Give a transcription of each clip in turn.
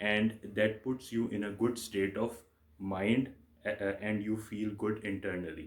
and that puts you in a good state of mind, and you feel good internally.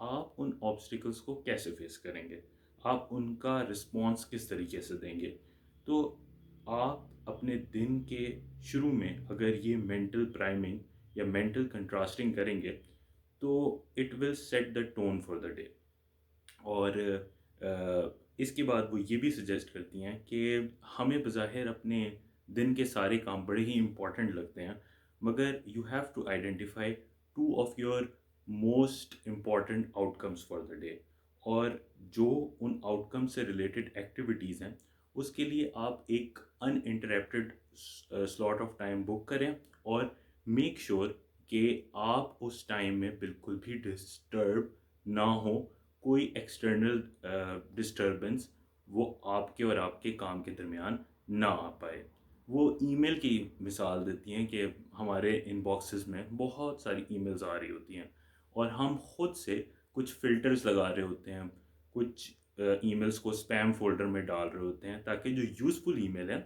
آپ ان obstacles کو کیسے face کریں گے, آپ ان کا رسپانس کس طریقے سے دیں گے. تو آپ اپنے دن کے شروع میں اگر یہ مینٹل پرائمنگ یا مینٹل کنٹراسٹنگ کریں گے تو it will set the tone for the day. اور اس کے بعد وہ یہ بھی سجیسٹ کرتی ہیں کہ ہمیں بظاہر اپنے دن کے سارے کام بڑے ہی امپورٹنٹ لگتے ہیں, مگر you have to identify 2 of your most important outcomes for the day. اور جو ان آؤٹ کم سے ریلیٹڈ ایکٹیویٹیز ہیں اس کے لیے آپ ایک ان انٹرپٹیڈ سلاٹ آف ٹائم بک کریں, اور میک شیور کہ آپ اس ٹائم میں بالکل بھی ڈسٹرب نہ ہو, کوئی ایکسٹرنل ڈسٹربنس وہ آپ کے اور آپ کے کام کے درمیان نہ آ پائے. وہ ای میل کی مثال دیتی ہیں کہ ہمارے ان باکسز میں بہت ساری ای میلز آ رہی ہوتی ہیں اور ہم خود سے کچھ فلٹرز لگا رہے ہوتے ہیں, کچھ ای میلز کو اسپیم فولڈر میں ڈال رہے ہوتے ہیں تاکہ جو یوزفل ای میل ہے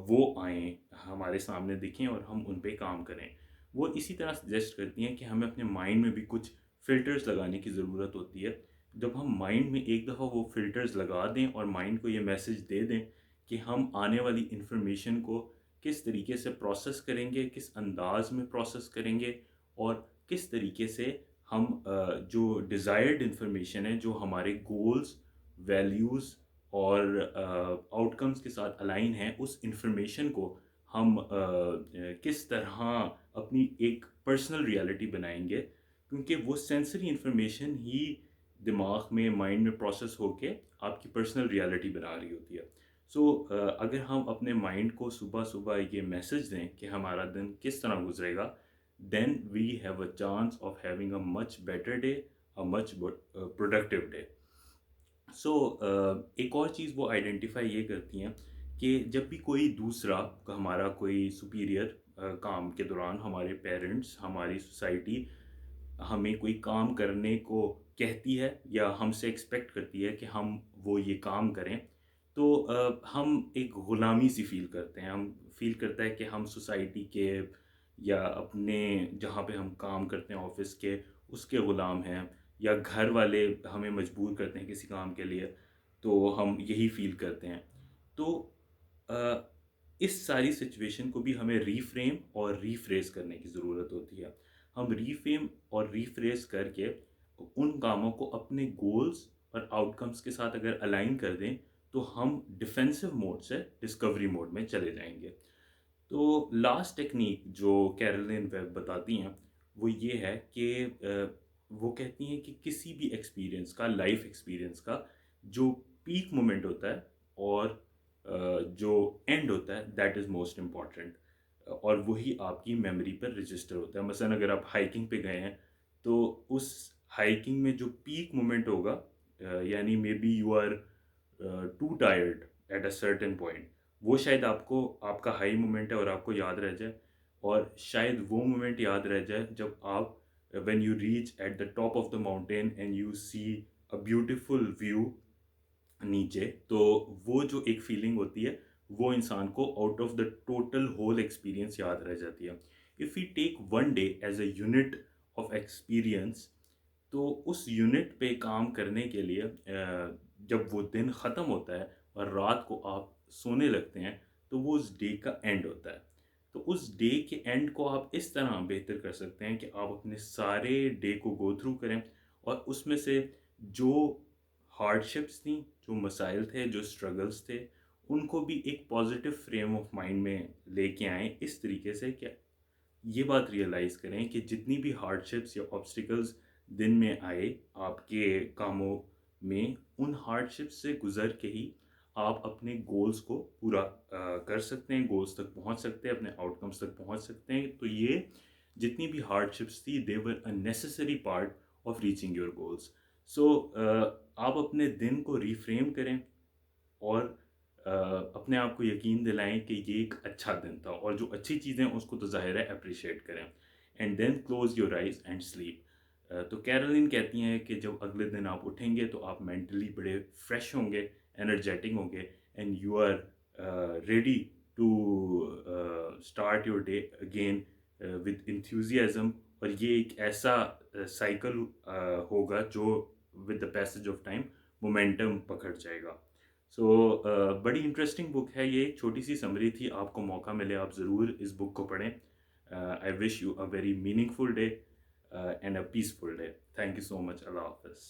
وہ آئیں, ہمارے سامنے دکھیں اور ہم ان پہ کام کریں. وہ اسی طرح سجیسٹ کرتی ہیں کہ ہمیں اپنے مائنڈ میں بھی کچھ فلٹرز لگانے کی ضرورت ہوتی ہے. جب ہم مائنڈ میں ایک دفعہ وہ فلٹرز لگا دیں اور مائنڈ کو یہ میسج دے دیں کہ ہم آنے والی انفارمیشن کو کس طریقے سے پروسیس کریں گے, کس انداز میں پروسیس کریں گے, اور کس طریقے سے ہم جو ڈیزائرڈ انفارمیشن ہے جو ہمارے گولز, ویلیوز اور آؤٹ کمز کے ساتھ الائن ہیں, اس انفارمیشن کو ہم کس طرح اپنی ایک پرسنل ریالٹی بنائیں گے, کیونکہ وہ سینسری انفارمیشن ہی دماغ میں, مائنڈ میں پروسیس ہو کے آپ کی پرسنل ریالٹی بنا رہی ہوتی ہے. سو اگر ہم اپنے مائنڈ کو صبح صبح یہ میسج دیں کہ ہمارا دن کس طرح گزرے گا, then we have a chance of having a much better day, a much productive day. So ایک اور چیز وہ آئیڈینٹیفائی یہ کرتی ہیں کہ جب بھی کوئی دوسرا, ہمارا کوئی سپیریئر کام کے دوران, ہمارے پیرنٹس, ہماری سوسائٹی ہمیں کوئی کام کرنے کو کہتی ہے یا ہم سے ایکسپیکٹ کرتی ہے کہ ہم وہ یہ کام کریں, تو ہم ایک غلامی سی فیل کرتے ہیں. ہم فیل کرتا ہے کہ ہم سوسائٹی کے یا اپنے جہاں پہ ہم کام کرتے ہیں آفس کے, اس کے غلام ہیں, یا گھر والے ہمیں مجبور کرتے ہیں کسی کام کے لیے, تو ہم یہی فیل کرتے ہیں. تو اس ساری سچویشن کو بھی ہمیں ری فریم اور ری فریز کرنے کی ضرورت ہوتی ہے. ہم ری فریم اور ری فریز کر کے ان کاموں کو اپنے گولز اور آؤٹ کمز کے ساتھ اگر الائن کر دیں تو ہم ڈیفینسو موڈ سے ڈسکوری موڈ میں چلے جائیں گے. تو لاسٹ ٹیکنیک جو کیرولین ویب بتاتی ہیں وہ یہ ہے کہ وہ کہتی ہیں کہ کسی بھی ایکسپیرینس کا, لائف ایکسپیرینس کا جو پیک مومنٹ ہوتا ہے اور جو اینڈ ہوتا ہے, دیٹ از موسٹ امپورٹنٹ, اور وہی آپ کی میموری پر رجسٹر ہوتا ہے. مثلاً اگر آپ ہائیکنگ پہ گئے ہیں تو اس ہائیکنگ میں جو پیک مومنٹ ہوگا, یعنی maybe you are too tired at a certain point, وہ شاید آپ کو, آپ کا ہائی مومنٹ ہے اور آپ کو یاد رہ جائے, اور شاید وہ مومنٹ یاد رہ جائے جب آپ when you reach at the top of the mountain and you see a beautiful view نیچے. تو وہ جو ایک فیلنگ ہوتی ہے وہ انسان کو out of the total whole experience یاد رہ جاتی ہے. If you take one day as a unit of experience, تو اس یونٹ پہ کام کرنے کے لیے جب وہ دن ختم ہوتا ہے اور رات کو آپ سونے لگتے ہیں تو وہ اس ڈے کا اینڈ ہوتا ہے. تو اس ڈے کے اینڈ کو آپ اس طرح بہتر کر سکتے ہیں کہ آپ اپنے سارے ڈے کو گو تھرو کریں, اور اس میں سے جو ہارڈ شپس تھیں, جو مسائل تھے, جو اسٹرگلس تھے, ان کو بھی ایک پازیٹیو فریم آف مائنڈ میں لے کے آئیں, اس طریقے سے کہ یہ بات ریئلائز کریں کہ جتنی بھی ہارڈ شپس یا آبسٹیکلز دن میں آئے آپ کے کاموں میں, ان ہارڈ شپس سے گزر کے ہی آپ اپنے گولز کو پورا کر سکتے ہیں, گولز تک پہنچ سکتے ہیں, اپنے آؤٹ کمز تک پہنچ سکتے ہیں. تو یہ جتنی بھی ہارڈ شپس تھی they were a necessary part of reaching your goals. So آپ اپنے دن کو ریفریم کریں اور اپنے آپ کو یقین دلائیں کہ یہ ایک اچھا دن تھا, اور جو اچھی چیزیں ہیں اس کو تو ظاہر ہے اپریشیٹ کریں, and then close your eyes and sleep. تو کیرولین کہتی ہیں کہ جب اگلے دن آپ اٹھیں گے تو آپ مینٹلی بڑے فریش ہوں گے, انرجیٹک ہوں گے, and you are ready to start your day again with enthusiasm. اور یہ ایک ایسا سائیکل ہوگا جو with the passage of time momentum پکڑ جائے گا. سو بڑی انٹرسٹنگ بک ہے یہ. ایک چھوٹی سی سمری تھی. آپ کو موقع ملے آپ ضرور اس بک کو پڑھیں. I wish you a very meaningful day and a peaceful day. Thank you so much. اللہ حافظ.